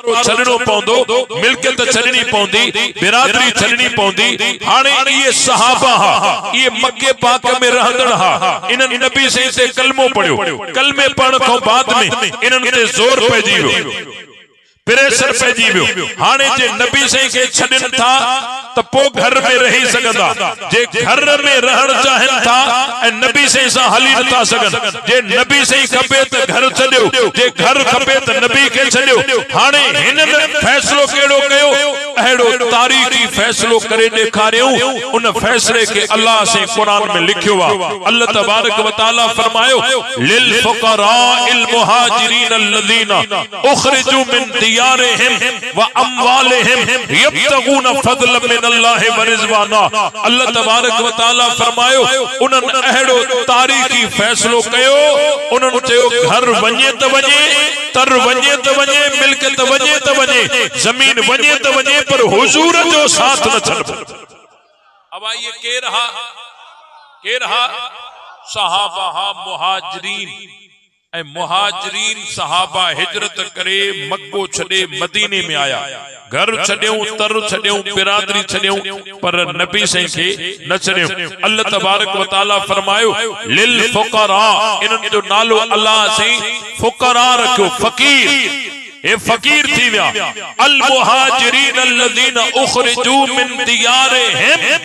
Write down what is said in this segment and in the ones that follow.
छॾणो पवंदो, मिल्कियत छॾणी पवंदी, बिरादरी छॾणी पवंदी। हाणे इहे सहाबा हा, इहे मके पाक में रहंदड़ हा, इन्हनि नबी साईं ते कलमो पढ़ियो। कलमे पढ़ण खां बाद में इन्हनि ते ज़ोर पइजी वियो, प्रेशर पइजी वियो। हाणे जे नबी साईं खे छॾनि था त पोइ घर में रही सघंदा, जे घर में रहण चाहिनि था ऐं नबी साईं सां हली नथा सघनि, जे नबी साईं खपे त घर छॾियो, जे घर खपे त नबी खे छॾियो। हाणे हिननि फ़ैसिलो कहिड़ो कयो, अहिड़ो तारीख़ी फ़ैसिलो करे ॾेखारियूं। उन फ़ैसिले खे अल्लाह से क़ुरान में लिखियो आहे। अल्लाह तबारक व तआला फरमायो, लिल फुक़राइल मुहाजिरीन अल्लज़ीना उख़रिजू मिन दियारिहिम व अम्वालिहिम यब्तगून फ़ज़लन मिनल्लाहि व रिज़वाना। अल्लाह तबारक व तआला फरमायो, उन्हनि अहिड़ो तारीख़ी फ़ैसिलो कयो। उन्हनि चयो घर वञे त वञे, तर वञे त वञे, मिल्कियत वञे त वञे, ज़मीन वञे त वञे, पर हुजूर जो साथ न छॾबो। अब आइए के रहा सहाबा मुहाजिरीन ऐं मुहाजिरीन सहाबा हिजरत करे मक्को छॾे मदीने में आया। घर छॾियूं, तर छॾियूं, बिरादरी छॾियूं, पर नबी साईं खे न छॾियूं। अल्लाह तबारक व तआला फरमायो, लिल फुक़रा, इन्हनि जो नालो अल्लाह साईं फुक़रा रखियो, फ़कीर। ए फकीर थी विया। अल मुहाजिरीन अल्लज़ीना उख़रिजू मिन दियारिहिम,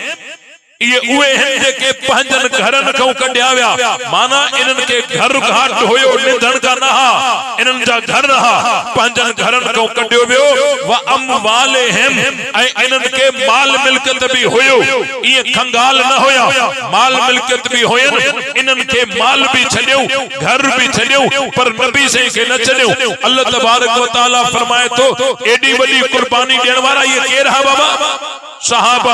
ये उहे हैं जेके पंहिंजनि घरनि खां कढिया विया। माना इन्हनि खे घर घाट हुयो, निधन का नहा, इन्हनि जा घर हा, पंहिंजनि घरनि खां कढियो वियो। व अम्वालिहिम, ऐं इन्हनि खे माल मिल्कियत बि हुयो, इहे खंगाल न हुया, माल मिल्कियत बि हुयनि। इन्हनि खे माल भी छॾियो, घर भी छॾियो, पर नबी साईं खे न छॾियो। अल्लाह तबारक व तआला फरमाए तो, एडी वॾी कुर्बानी ॾियण वारा इहे केर हा बाबा? सहाबा।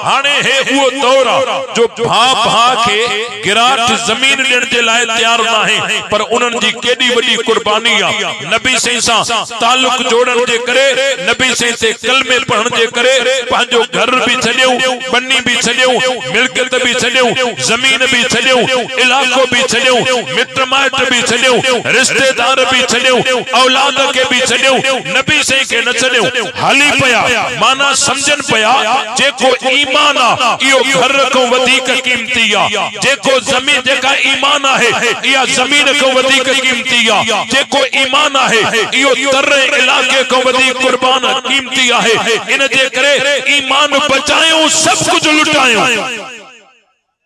हाणे हे उहो दौर आहे जो भा के गिराट जमीन ॾियण जे लाइ तयार न आहे, पर उन्हनि जी केॾी वॾी कुर्बानी आहे। नबी साईं सां तालुक जोड़ण जे करे, नबी साईं ते कलमे पढ़ण जे करे पंहिंजो घर भी छॾियो, बन्नी भी छॾियो, मिल्कियत भी छॾियो, जमीन भी छॾियो, इलाको भी छॾियो, मिट माइट भी छॾियो, रिश्तेदार भी छॾियो, औलाद के भी छॾियो, नबी साईं खे न छॾियो। हली पिया, माना समझन पिया जेको ईमान आ इहो घर को वधीक कीमती आ, जेको जमीन जेका ईमान आहे इहा जमीन को वधीक कीमती आ, जेको ईमान आहे इहो तर इलाके को वधीक कुर्बान कीमती आहे। इन जे करे ईमान बचायो, सब कुछ लुटायो।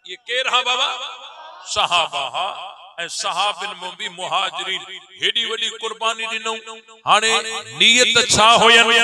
ये केर हा बाबा? सहाबा ऐं सहाबिन में भी मुहाजिरीन हेडी वडी कुर्बानी ॾिनऊं। हाणे नियत छा हुयनि?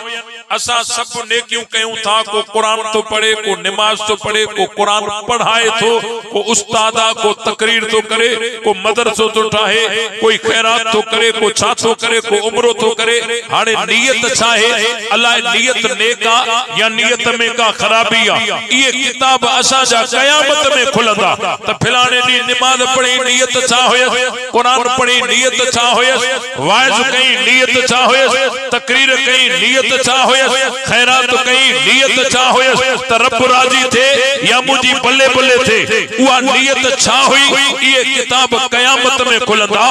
असां सब नेकियूं कयूं था, को कुरान तो पढ़े, को नमाज तो पढ़े, को कुरान पढ़ाए थो, को उस्तादा, को तकरीर तो करे, को मदरसो तो ठाहे, कोई खैरात तो करे, को छा तो करे, को उम्रो तो करे। हाणे नियत छा है? अल्लाह नियत नेका या नियत में का खराबी आ, ये किताब असां जा क़यामत में खुलंदा। त फिलाणे दी नमाज पढ़ी नियत छा होयस, कुरान पढ़ी नियत छा होयस, वाइज कई नियत छा होयस, तकरीर कई नियत छा होयस, खैरात कई नियत छा होयस, त रब राजी थे या मुजी बल्ले बल्ले थे, उहा नियत छा हुई? ये किताब कयामत में खुलंदा।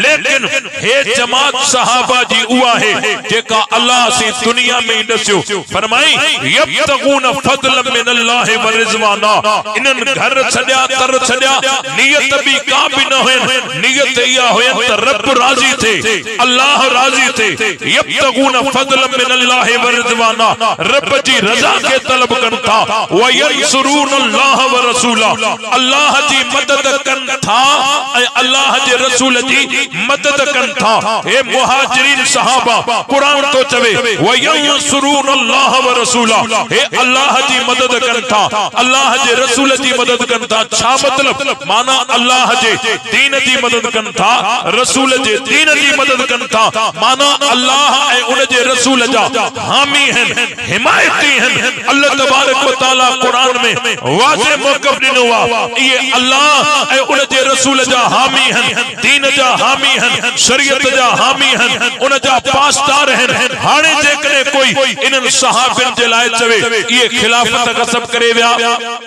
लेकिन हे जमात सहाबा जी उहा है जेका अल्लाह से दुनिया में दस्यो, फरमाई यब्तगून फज़लन मिनल्लाहि व रिज़वाना। इन्हनि घर छड्या, तर छड्या, नियत भी का भी न हुयन, नियत इहा हुयन त रब राजी थे, अल्लाह राजी थे। यब्तगून फज़लन मिनल्लाहि व रिज़वाना, रब जी रजा के तलब कन था। व यंसुरून अल्लाह व रसूला, अल्लाह जी मदद कन था ऐं अल्लाह जे रसूल जी मदद कन था। हे मुहाजिरीन सहाबा, कुरान तो चवे व यंसुरून अल्लाह व रसूला, हे अल्लाह जी मदद कन था, अल्लाह जे रसूल जी मदद कन था। छा मतलब? माना अल्लाह जे दीन जी मदद कन था, रसूल जे दीन जी मदद कन था। माना अल्लाह ऐं उन जे रसूल जा हामी हैं, हिमायती हैं। अल्लाह तबारक व तआला कुरान में वाज़े मौक़िफ़ ॾिनो आहे, ये अल्लाह ऐं उन जे रसूल जा हामी हैं, दीन जा हामी हैं, शरीयत जा हामी हैं, उन जा पासदार हैं। हाणे जेकॾहिं जेकॾहिं कोई इन्हनि सहाबिन जे लाइ चवे ये खिलाफत गसब करे विया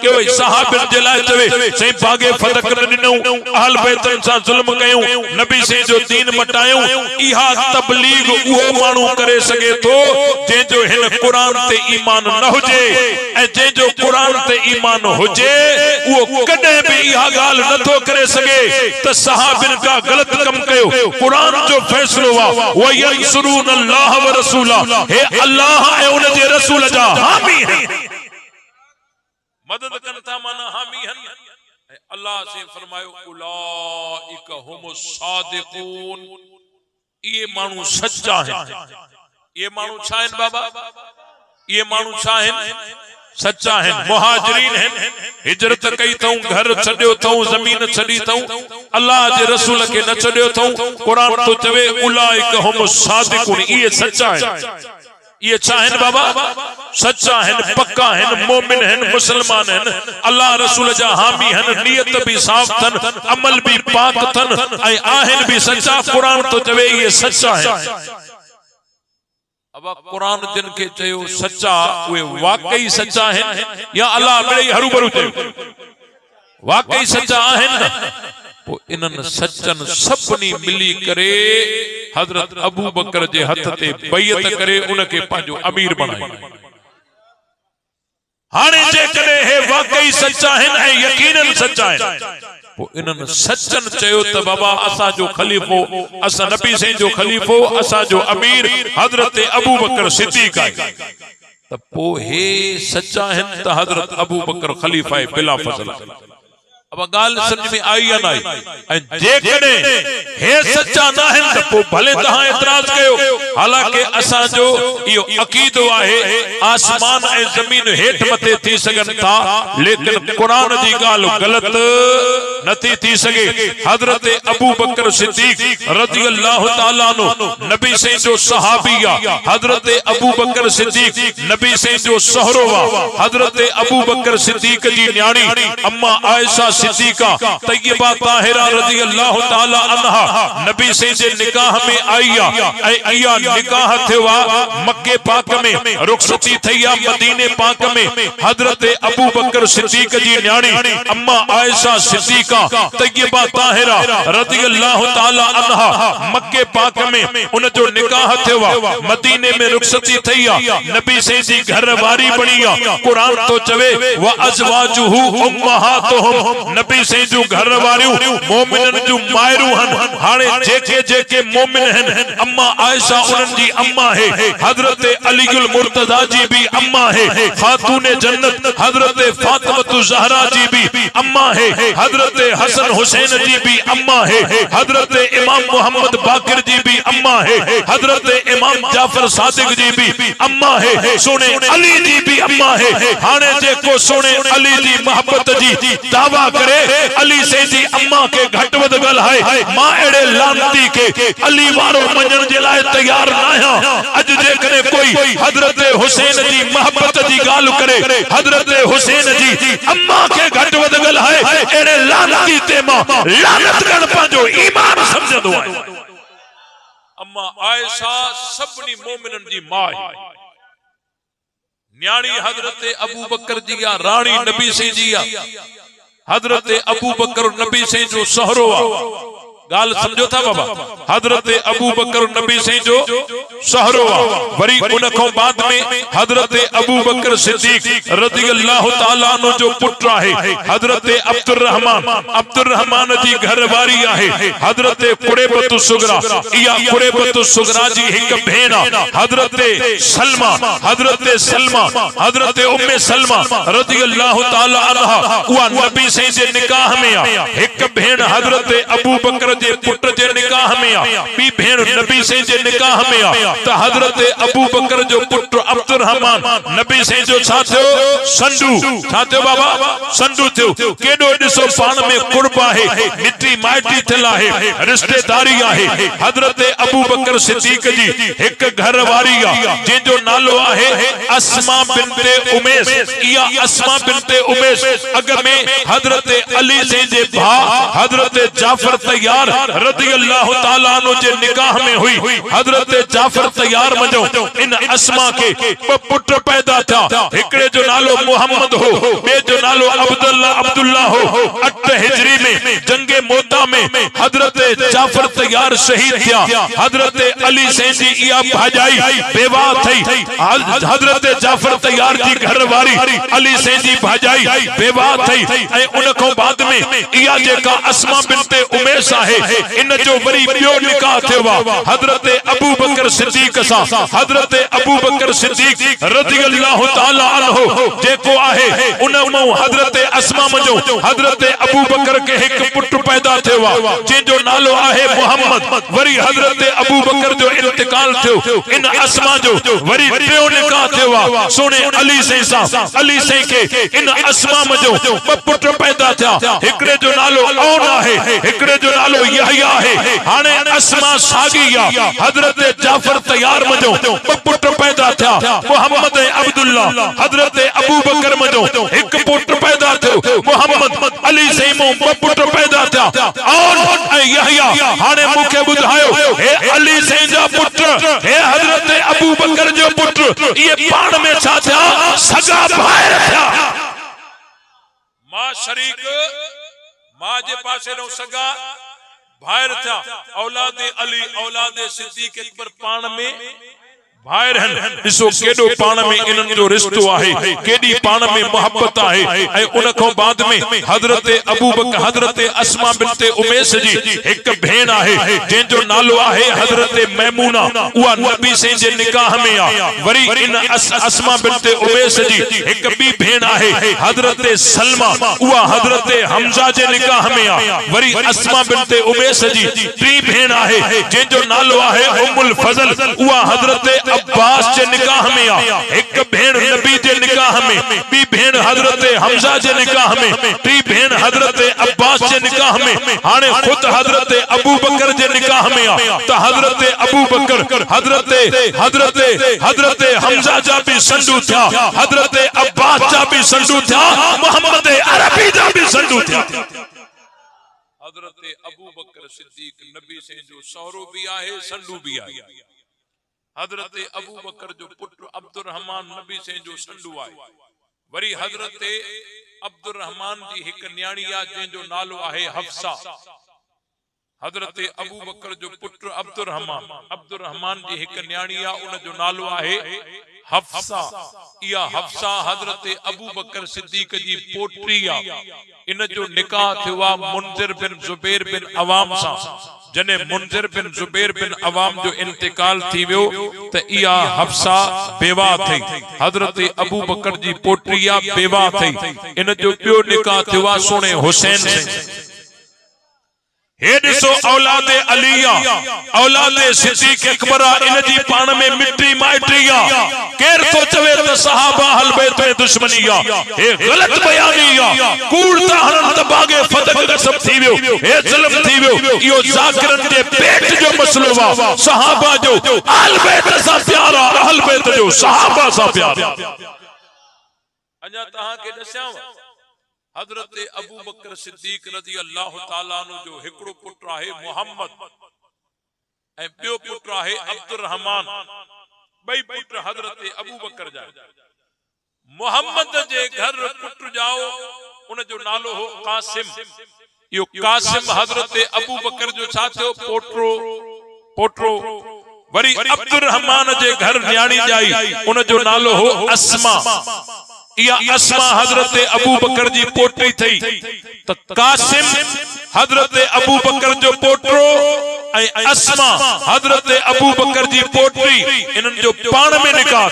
के वही सहाबिन जे लाइ चवे सही भागे फदक न ॾिनऊं अहल बैतन सां ज़ुल्म कयूं नबी से जो दीन मटायूं इहा तबलीग उहो माण्हू करे सघे थो जंहिंजो हिन क़ुरान ते ईमान न हुजे ऐं जंहिंजो क़ुरान ते ईमान हुजे उहो कॾहिं बि इहा ॻाल्हि नथो करे सघे त सहाबिन का ग़लत कम कयो क़ुरान जो फ़ैसिलो आहे व यंसुरून अल्लाह व रसूला हे अल्लाह ऐं उन जे रसूल जा हामी आहिनि मदद कनि था माना हामी आहिनि अल्लाह से फरमायो उलाइका हुमुस सादिकून ये माण्हू सच्चा आहिनि ये माण्हू छा आहिनि बाबा ये माण्हू छा आहिनि सच्चा है मुहाजिरीन है हिजरत कई थऊं घर छड्यो थऊं जमीन छडी थऊं अल्लाह जे रसूल के न छड्यो थऊं कुरान तो चवे उलाइक हुम सादिकुन ये सच्चा है ये छा है बाबा सच्चा है पक्का है मोमिन है मुसलमान है अल्लाह रसूल जा हामी है नियत भी साफ थन अमल भी पाक थन ऐ आहन भी सच्चा कुरान तो चवे ये सच्चा है अब कुरान जिन के चयो सच्चा वे वाकई सच्चा है या अल्लाह मिले हरूभरू चयो वाकई सच्चा आहिनि पो इन्हनि सच्चन सभनी मिली करे हजरत अबू बकर जे हथ ते बैयत करे उनके पंहिंजो अमीर बणायो हाणे जेकॾहिं हे वाकई सच्चा आहिनि ऐं यकीनन सच्चा आहिनि पो इन्हनि सच्चन चयो त बाबा असां जो खलीफो असां नबी साईं जो खलीफो असां जो अमीर हजरत अबू बकर सिद्दीक आहे त पो हे सच्चा आहिनि त हजरत अबू बकर खलीफा आहे बिला फज़ल अब ॻाल्हि समझ में आई या न आई ऐं जेकॾहिं हे सच्चा न आहिनि त पोइ भले तव्हां एतिराज़ कयो हालांकि असांजो इहो अक़ीदो आहे आसमान ऐं ज़मीन हेठि मथे थी सघनि था लेकिन क़ुरान जी ॻाल्हि ग़लति नथी थी सघे हज़रत अबू बकर सिद्दीक रज़ी अल्लाह ताला अन्हु नबी साईं जो सहाबी आहे हज़रत अबू बकर सिद्दीक नबी साईं जो सहरो आहे हज़रत अबू बकर सिद्दीक जी न्याणी अम्मा आयशा सिद्दीका तय्यबा ताहिरा रज़ी अल्लाह ताला अन्हा नबी साईं जे निकाह में आई ऐं इहा निकाह थियो आहे मक्के पाक में रुखसती थई आहे मदीने पाक में हज़रत अबू बकर सिद्दीक जी न्याणी अम्मा आयशा सिद्दीका तय्यबा ताहिरा रज़ी अल्लाह ताला अन्हा मक्के पाक में उन जो निकाह थियो आहे मदीने में रुखसती थई आहे नबी साईं जी घरवारी बणी आहे कुरान तो चवे व अज़वाजुहु उम्महातुहुम नबी साईं जो घर वारियूं मोमिनन जो मायरू हन हाणे जेके जेके मोमिन हन अम्मा आयशा उन्हनि जी अम्मा है हजरत अलीउल मुर्तजा जी भी अम्मा है खातून जन्नत हजरत फातिमा ज़हरा जी भी अम्मा है हजरत हसन हुसैन जी भी अम्मा है हजरत इमाम मोहम्मद बाकिर जी भी अम्मा है हजरत इमाम जाफर सादिक जी भी अम्मा है सोने अली जी भी अम्मा है हाणे जेको सोने अली जी मोहब्बत जी दावा करे अली से जी अम्मा के घट वध गल है मां एड़े लानती के अली वारो मञण जे लाइ तैयार न आहियां अज जेकॾहिं कोई हजरत हुसैन जी मोहब्बत जी गाल करे हजरत हुसैन जी अम्मा के घट वध गल है एड़े लानती ते मां लानत करण पंहिंजो ईमान समझंदो आहे अम्मा आयशा सभनी मोमिनन जी मां न्याणी हजरत अबू बकर जी या रानी नबी साईं जी या हजरत अबू बकर नबी साईं जो सहरो आहे गाल समझो था बाबा हजरत अबू बकर नबी साईं जो सहरो आहे वरी उन खां बाद में हजरत अबू बकर सिद्दीक रज़ी अल्लाह ताला अन्हु जो पुत्र आहे हजरत अब्दुर रहमान जी घरवारी आहे हजरत कुरैबतु सुगरा इहा कुरैबतु सुगरा जी हिक भेण आहे हजरत सलमा हजरत उम्मे सलमा रज़ी अल्लाह ताला अन्हा उहा नबी साईं जे निकाह में आहे हिक भेण हजरत अबू बकर जे पुत्र जे निकाह में आ बी भेण नबी साईं जे निकाह में आ त हजरत अबू बकर जो पुत्र अब्दुर रहमान नबी साईं जो छा थियो संडू छा थियो बाबा संडू थियो केडो ॾिसो पाण में कुर्ब आहे मिट्टी माइटी थियल आहे, रिश्तेदारी आहे। हजरत अबू बकर सिद्दीक जी एक घर वारी आहे जंहिंजो नालो आहे अस्मा बिनते उमैस। इहा अस्मा बिनते उमैस अग में हजरत अली से जे भा हजरत जाफर तैयार रज़ी अल्लाह ताला अन्हु जे निकाह में हुई। हजरत जाफर तैयार मजो इन अस्मा के पुट पैदा था। हिकड़े जो नालो मोहम्मद हो, बे जो नालो अब्दुल्ला हो। 8 हिजरी में जंगे मोता में हजरत जाफर तैयार शहीद थिया। हजरत अली से जी इया भाजाई बेवा थई। हजरत जाफर तैयार जी घरवारी अली से जी भाजाई बेवा थई। ऐ उनको बाद में इया जेका अस्मा बिनते उमैस आहे इन जो वरी बियो निकाह थियो हजरत अबू बकर सिद्दीक सा। हजरत अबू बकर सिद्दीक रज़ी अल्लाह ताला अन्हु जेको आहे उन मो हजरत अस्मा मजो हजरत अबू बकर के एक पुट पैदा थियो जंहिंजो नालो आहे मोहम्मद। वरी हजरत अबू बकर जो इंतकाल थियो। इन अस्मा जो वरी टियों निकाह थियो सोने अली से सा। अली से के इन अस्मा मजो पुट पैदा थिया। हिकड़े जो नालो औन आहे, हिकड़े जो नालो यहया आहे। हाने अस्मा सागिया हजरत जाफर तैयार मजो पुट पैदा थिया मोहम्मद अब्दुल्ला। हजरत अबू बकर मजो एक पुट पैदा थियो मोहम्मद। अली से मो पुट पैदा थिया और यहया। हाने मुखे बुधायो हे अली से जा पुत्र, हे हजरत अबू बकर जो पुत्र, ये पाण में छा थिया सगा भाई थिया। मां शरीक मां जे पासे नो सगा भाई थिया। औलाद अली औलाद सिद्दीक अकबर पाण में भाई रहन। ॾिसो केॾो पाण में इन्हनि जो रिश्तो आहे, केॾी पाण में मोहब्बत आहे। ऐं उन खां बाद में हजरत अबू बकर हजरत अस्मा बिनते उमैस जी एक भेण आहे जंहिंजो नालो आहे हजरत मैमूना। उहा नबी से जे निकाह में आ। वरी इन अस्मा बिनते उमैस जी एक बी भेण आहे हजरत सलमा। उहा हजरत हमजा जे निकाह में आ। वरी अस्मा बिनते उमैस जी टी भेण आहे जंहिंजो नालो आहे उम्मुल फजल। उहा हजरत अब्बास जे निकाह में आ। एक भेण नबी जे निकाह में, बी भेण हजरत हमजा जे निकाह में, टी भेण हजरत अब्बास जे निकाह में। हाने खुद हजरत अबू बकर जे निकाह में आ त हजरत अबू बकर हजरत हमजा जा भी संडू थिया, हजरत अब्बास जा भी संडू थिया, मोहम्मद अरबी जा भी संडू थिया। हजरत अबू बकर सिद्दीक नबी से जो सौरो भी आहे संडू भी आहे। हजरत अबू बकर जो पुत्र अब्दुल रहमान नबी से जो संडू आहे। वरी हजरत अब्दुल रहमान जी एक न्याणी आ जंहिंजो नालो आहे हफ्सा। हजरत अबू बकर जो पुत्र अब्दुल रहमान जी एक न्याणी आ उन जो नालो आहे हफ्सा। इया हफ्सा हजरत अबू बकर सिद्दीक जी पोटरी आ। इन जो निकाह थियो मुंजिर बिन जुबैर बिन अवाम सा। जने मुंजिर बिन जुबैर बिन अवाम जो इंतकाल थी वियो त इया हफ्सा बेवा थई। हजरत अबू बकर जी पोटरी आ बेवा थई। इन जो बियो निकाह थियो सोने हुसैन से। हे ॾिसो औलाद अलिया औलाद सिद्दीक अकबर इन जी पाण में मिट्टी माइटी आ। केर तो चवे त सहाबा अहल बैत में दुश्मनी आ, हे गलत बयानी आ। कूड़ त हरन त बागे फदक कसम थी वियो, हे ज़ुल्म थी वियो। इहो ज़ाकिरन जे पेट जो मसलो वा। सहाबा जो अहल बैत सां प्यार आ, अहल बैत जो सहाबा सां प्यार। अञा तहां के दस्यां हजरत अबू बकर सिद्दीक रज़ी अल्लाह ताला अन्हु जो हिकड़ो पुत्र आहे मोहम्मद ऐं ॿियो पुत्र आहे अब्दुल रहमान। ॿई पुत्र हजरत अबू बकर जा। मोहम्मद जे घर पुत्र जाओ उन जो नालो हो कासिम। यो कासिम हजरत अबू बकर जो छा थियो पोटरो। वरी अब्दुल रहमान जे घर न्याणी जाई उन जो नालो हो अस्मा। या अस्मा हजरत अबू बकर जी पोटरी थई। त कासिम हजरत अबू बकर जो पोटरो ऐं अस्मा हजरत अबू बकर जी पोटरी। इन्हनि जो पाण में निकाह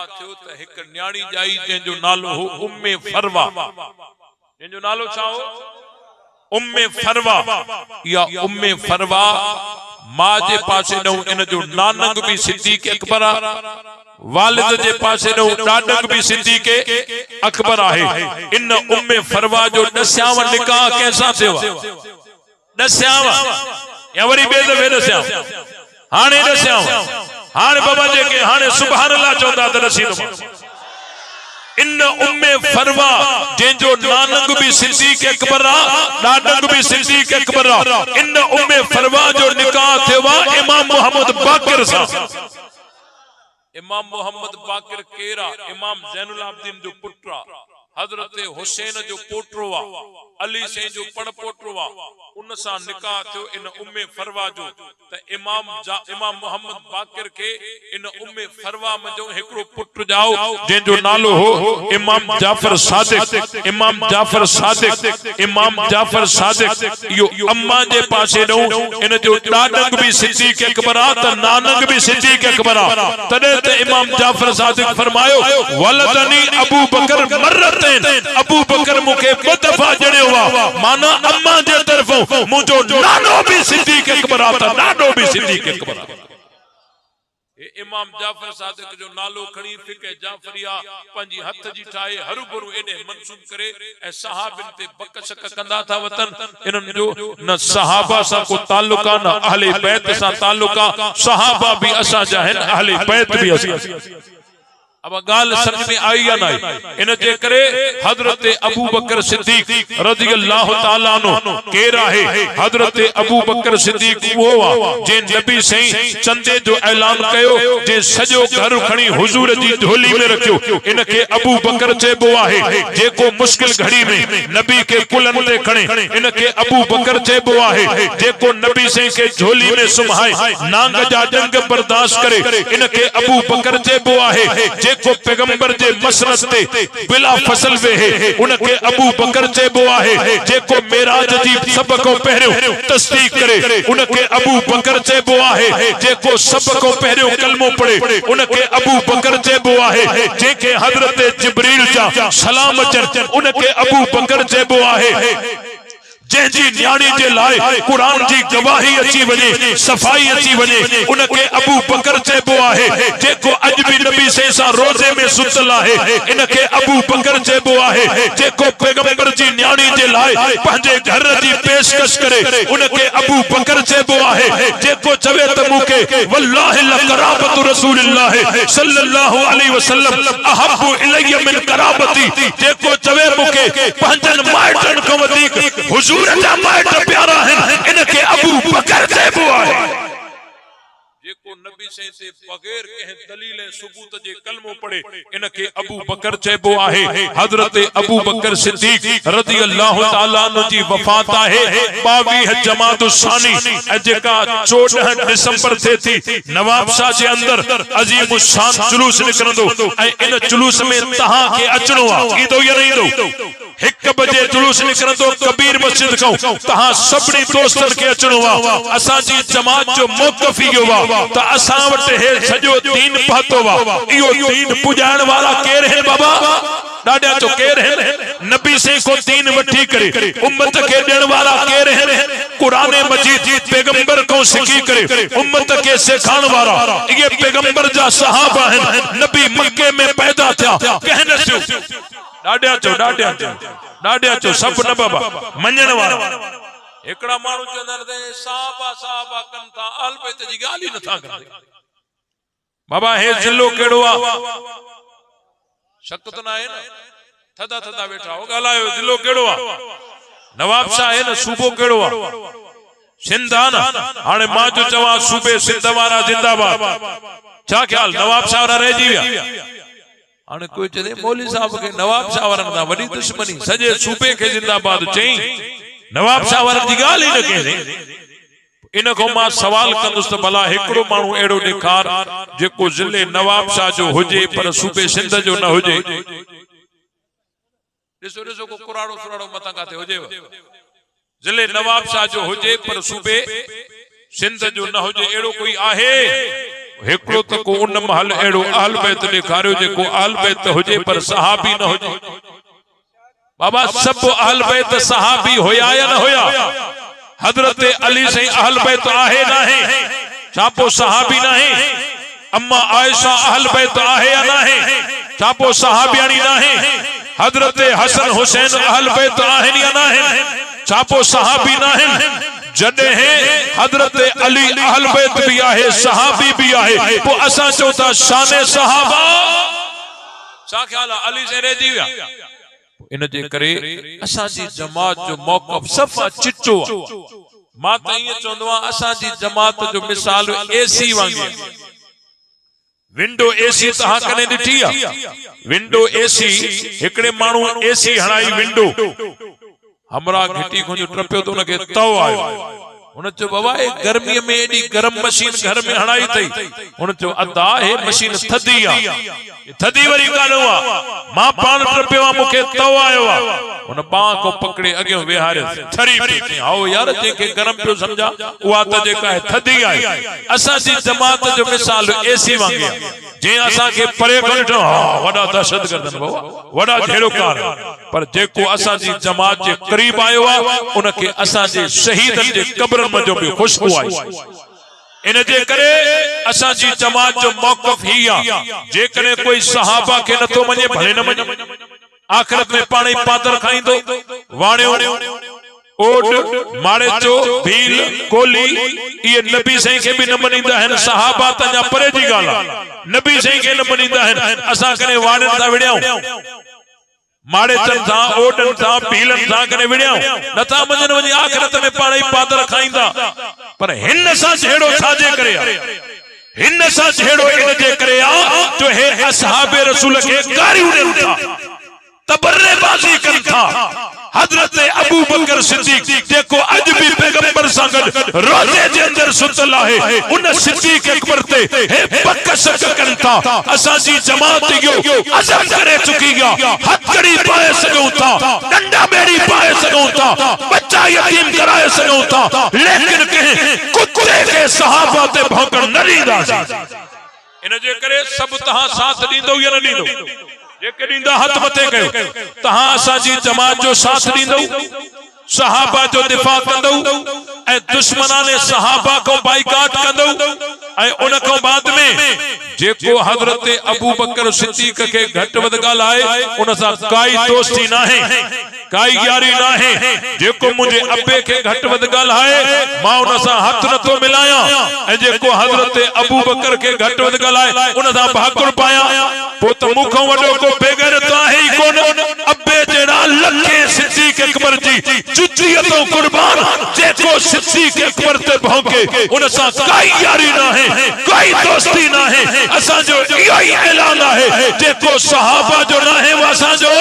थियो त हिक न्याणी जाई जंहिंजो नालो हो उम्मे फरवा। जंहिंजो नालो छा हो उम्मे फरवा। या उम्मे फरवा मां जे पासे न इन जो नानक भी सिद्दीक अकबर। वालिद जे पासे नो ॾाॾंग भी सिद्दीक़ अकबर आहे। इन उम्मे फरवा जो ॾस्याव निकाह कैसा थियो ॾस्याव या वरी ॿिए दफ़े ॾस्याव हाणे ॾस्याव हाणे बाबा जेके हाणे सुभान अल्लाह चवंदा त ॾसींदो। इन उम्मे फरवा जंहिंजो नानंग भी सिद्दीक़ अकबर ॾाॾंग भी सिद्दीक़ अकबर। इन उम्मे फरवा जो निकाह थियो इमाम मोहम्मद बाक़िर सां। इमाम मोहम्मद बाक़िर केरा इमाम ज़ैनुल आबिदीन जो पुत्र हजरत हुसैन जो पोटो अली से जो पण पोटो उन सा निकाह थियो इन उम्मे फरवा जो। त इमाम मोहम्मद बाक़िर के इन उम्मे फरवा मंजो हिकड़ो पुत्र जाओ जंहिंजो नालो हो इमाम जाफर सादिक। इमाम जाफर सादिक इमाम जाफर सादिक यो अम्मा जे पासे नो इन जो ॾाॾंग भी सिद्दीक़ अकबर त नानंग भी सिद्दीक़ अकबर। तॾे त इमाम जाफर सादिक फरमायो वलदनी अबू बकर मर्रतैन अबू बकर मुखे ॿ दफ़ा जणियो वा माना अम्मा जे तरफों मुझो नानो भी सिद्दीक़ अकबर था नानो भी सिद्दीक़ अकबर। इमाम जाफर सादिक जो नालो खणी फिके जाफरिया पंजी हथ जी ठाए हरु भरु एने मंसूब करे ऐं सहाबन ते बकशक कंदा था वतन। इनन जो न सहाबा सा को ताल्लुक न अहले बैत सा ताल्लुक। सहाबा भी असा जा हैं अहले बैत भी असा। अब गाल समझ में आई या नहीं? इन जे करे हजरत अबू बकर सिद्दीक रज़ियल्लाहु ताला अन्हु केरा है हजरत अबू बकर सिद्दीक वो जे नबी सही चंदे जो ऐलान कयो जे सजो घर खणी हुजूर जी झोली में रखियो इनके अबू बकर चेबो आहे। जेको मुश्किल घड़ी में नबी के कुलन ते खणे इनके अबू बकर चेबो आहे। जेको नबी सही के झोली में सुम्हाए नांग जा जंग बर्दाश्त करे इनके अबू बकर चेबो आहे। जेको पैगंबर जे मसरत ते बिला फसल वे उनके अबू बकर चेबो आहे। जेको मेराज जी सब को पहरियो तस्दीक करे उनके अबू बकर चेबो आहे। जेको सब को पहरियो कलमो पढ़े उनके अबू बकर चेबो आहे। जेके हजरत जिब्रील जा सलाम अचन उनके अबू बकर चेबो आहे। जंहिंजी न्याणी जे लाइ कुरान जी गवाही अची वने सफाई अची वने उनके अबू बकर चेबो आहे। जेको अज भी नबी से सा रोजे में सुतल आहे इनके अबू बकर चेबो आहे। जेको पैगंबर जी न्याणी जे लाइ पंहिंजे घर जी पेशकश करे उनके अबू बकर चेबो आहे। जेको चवे त मुके वल्लाहि लकराबतु रसूलिल्लाह सल्लल्लाहु अलैहि वसल्लम अहब्बु इलैया मिन कराबती। जेको चवे मुके पंहिंजन माइटन खां वधीक हुजूर माइट प्यारा है इनके अबू बकर चेबो आहे। जेको नबी से बगैर कह दलील सबूत जे कलमो पढ़े इनके अबू बकर चेबो आहे। हजरत अबू बकर सिद्दीक रज़ियल्लाहु ताला अन्हु जी वफात आहे 22 जमादुस्सानी जेका 14 दिसंबर थे थी। नवाब शाह जे अंदर अजीम शान जुलूस निकरंदो ऐं इन जुलूस में तहां के अचणो आ ईदो या नहीं ईदो। 1 बजे जुलूस निकरंदो कबीर मस्जिद को तहां सभनी दोस्तन के अचणो आ। असा जी जमात जो मौक़िफ़ इहो वा त असां वटि हे सॼो दीन पहुतो वा। इहो दीन पुॼाइण वारा केर आहिनि बाबा ॾाढा चो केर आहिनि। नबी से को दीन वठी करे उम्मत के ॾियण वारा केर आहिनि। कुरान मजीद पैगंबर को सिखी करे उम्मत के सिखाइण वारा ये पैगंबर जा सहाबा आहिनि। नबी मक्के में पैदा थिया कहन थियो ॾाढा चो सब न बाबा मञण वारा। एकड़ा मानू चंदर साहबा साहबा कन था अहल बैत जी गाली न था करते बाबा। हे जिलो केड़ो आ शक तो ना है ना थदा थदा बैठा हो गालायो जिलो केड़ो आ नवाब शाह है ना सूबो केड़ो आ सिंध आ ना। हाने मां जो चवा सूबे सिंध वारा जिंदाबाद छा ख्याल नवाब शाह वारा रह जी विया। हाने कोई चले मौलवी साहब के नवाब शाह वारन दा वडी दुश्मनी सजे सूबे के जिंदाबाद चई नवाब शाह वारन जी गाल ही न कहे। इन को मां सवाल कंदुस त भला हिकड़ो मानू एड़ो ॾेखार जेको जिले नवाब शाह जो हुजे पर सूबे सिंध जो न हुजे। ॾिसो ॾिसो को कुराड़ो सुराड़ो मथा काथे हुजे जिले नवाब शाह जो हुजे पर सूबे सिंध जो न हुजे एड़ो कोई आहे। हिकड़ो त को उन महल एड़ो अहल बैत ॾेखारियो जेको अहल बैत हुजे पर सहाबी न हुजे। बाबा सब अहल बैत सहाबी होया या न होया? हजरत अली से अहल बैत आहे ना है छापो सहाबी ना है। अम्मा आयशा अहल बैत आहे या नाहे छा पोइ सहाबियाणी नाहे हजरत हसन हुसैन अहल बैत आहिनि या नाहे छा पोइ सहाबी नाहिनि जॾहिं हजरत अली अहल बैत भी आहे सहाबी भी आहे पोइ असां चऊं था शान सहाबा छा ख्याल आहे अली से रहिजी विया इन जे करे असांजी जमात जो मौक़िफ़ सफ़ा चिट्टो आहे मां त ईअं चवंदो आहियां असांजी जमात जो मिसाल एसी वांगुरु विंडो एसी तहां कने ॾिठी आहे विंडो एसी हिकड़े माण्हू एसी हणाई विंडो हमरा घिटी खों ट्रपियो तो उनके तव आयो उन चयो बाबा ए गर्मी में एडी गरम मशीन घर में हणाई थई उन चयो अदा हे मशीन थदी आ थदी वरी कानो आ मां पान ट्रपियो आ मुखे तव आयो आ उन बाह को पकड़े अगे विहारे थरी पई आओ यार जेके गरम पियो समझा उहा त जेका है थदी आई असा जी जमात जो मिसाल एसी वांगे जे असा के परे कढो वडा दहशत गर्दन बाबा वडा झेड़ोकार पर जेको असा जी जमात जे करीब आयो आ उनके असा जे शहीदन जे कब्र में जो भी खुशबू आई इन जे करे असा जी जमात जो मौक़िफ़ ही आ जे करे कोई सहाबा के नथो मने भले न मने आखिरत में पाणी पादर खाइंदो वाणियो ओट मारे चो भील कोली ये नबी सही के भी न मनींदा है सहाबा तजा परे जी गाला नबी सही के न मनींदा है असा कने वाणन ता विड़ियाऊं मारे चन था ओटन था भीलन था कने विड़ियाऊं नथा मजन वजी आखिरत में पाणी पादर खाइंदा पर हिन सा झेड़ो छाजे करे हिन सा झेड़ो इन जे करे आ जो हे असहाबे रसूल के गारी उड़न था तबर्रेबाजी कन था हजरत अबू बकर सिद्दीक जेको अज भी पैगंबर सा गड रोजे जे अंदर सुतल आहे उन सिद्दीक अकबर ते हे बकशक कन था असा जी जमात यो अज़म करे चुकी गया हथकड़ी पाए सगो था डंडा बेड़ी पाए सगो था बच्चा यतीम कराए सगो था लेकिन कहे कुत्ते के सहाबा ते भौंकण न ॾींदा इन जे करे सब तहां साथ ॾींदो या न ॾींदो जेके ॾींदा हथ मथे कयो तहां असांजी जमात जो साथ ॾींदो सहाबा जो दिफ़ा कंदो ऐं दुश्मनाने सहाबा को बाइकाट कंदो ऐं उन को बाद में जेको हजरत अबू बकर सिद्दीक के घट वध ॻाल्हाए उन सां काई दोस्ती नाहे काई यारी नाहे जेको मुझे अब्बे के घट वध ॻाल्हाए मां उन सां हथ नथो मिलाया ऐं जेको हजरत अबू बकर के घट वध ॻाल्हाए उन सां भाकुर पाया पो त मुखों वडो को बेगैरत आहे ही कोन अब्बे जेड़ा लखे सिद्दीक अकबर जी जुजियतों कुर्बान जेको सिद्दीक अकबर ते भौंके उन सां काई यारी नाहे काई दोस्ती नाहे असा जो इहो ही ऐलान आहे जेको सहाबा जो नाहे असा जो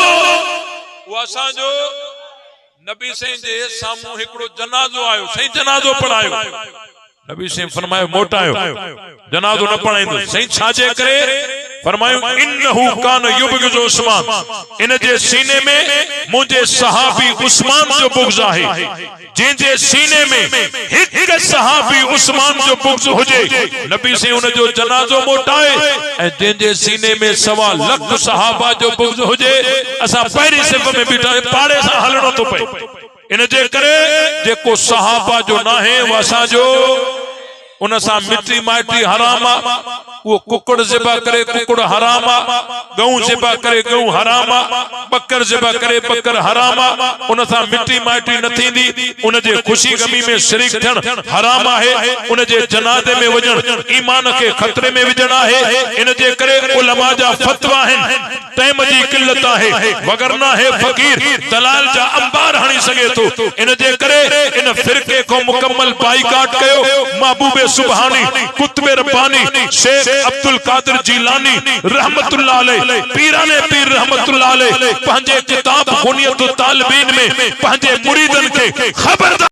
नबी सही जे सामू हिकड़ो जनाजो आयो सही जनाजो पढ़ायो नबी सही फरमायो मोटायो जनाजो न पढ़ाइंदो सही छाजे करे फरमायो इन्नहु कान युबगज़ु उस्मान इन जे सीने में मुझे सहाबी उस्मान जो बुग़्ज़ आहे जिन जे सीने में एक सहाबी उस्मान जो बुग़्ज़ हुजे नबी से उन जो जनाजो मोटाए ए जिन जे सीने में 1.25 लाख सहाबा जो बुग़्ज़ हुजे असा पहिरी सिफ में बीठा पाड़े सा हलणो तो पे इन जे करे जेको सहाबा जो नाहे वसा जो उन सा मिट्टी माटी हरामा वो कुकड़ ज़िबा करे कुकड़ हरामा गऊ ज़िबा करे गऊ हरामा बकर ज़िबा करे बकर हरामा उन सा मिट्टी माटी न थींदी उन जे खुशी गमी में शरीक थियण हराम आहे उन जे जनाजे में वजण ईमान के खतरे में विझण आहे इन जे करे उलमा जा फतवा हैं टाइम जी किल्लत आहे वगरना है फकीर दलाल जा अंबार हणी सके तो इन जे करे इन फिरके को मुकम्मल बाइकाट कयो महबूब सुभानी कुतुब रब्बानी शेख अब्दुल कादिर जीलानी रहमतुल्लाह अलैह पीराने पीर रहमतुल्लाह अलैह पंहिंजे किताब बुनियत तालिबीन में पंहिंजे मुरीदन के खबरदार